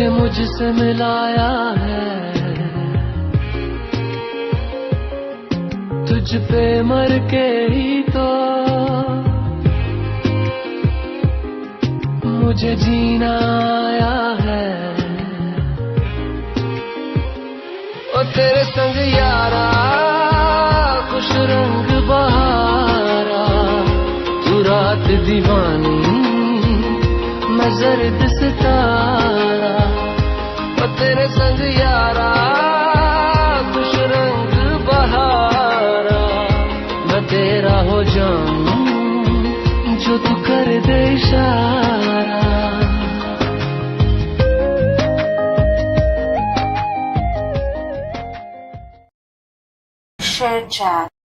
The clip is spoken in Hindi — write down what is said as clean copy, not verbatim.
तुझे मुझसे मिलाया है, तुझ पे मर के ही तो मुझे जीना आया है। ओ तेरे संग यारा खुश रंग बहारा, तू रात दीवानी मैं जर्द सितारा। ओ तेरे संग यारा खुश रंग बहारा, मैं तेरा हो जाऊं जो तू कर दे इशारा। Share chat.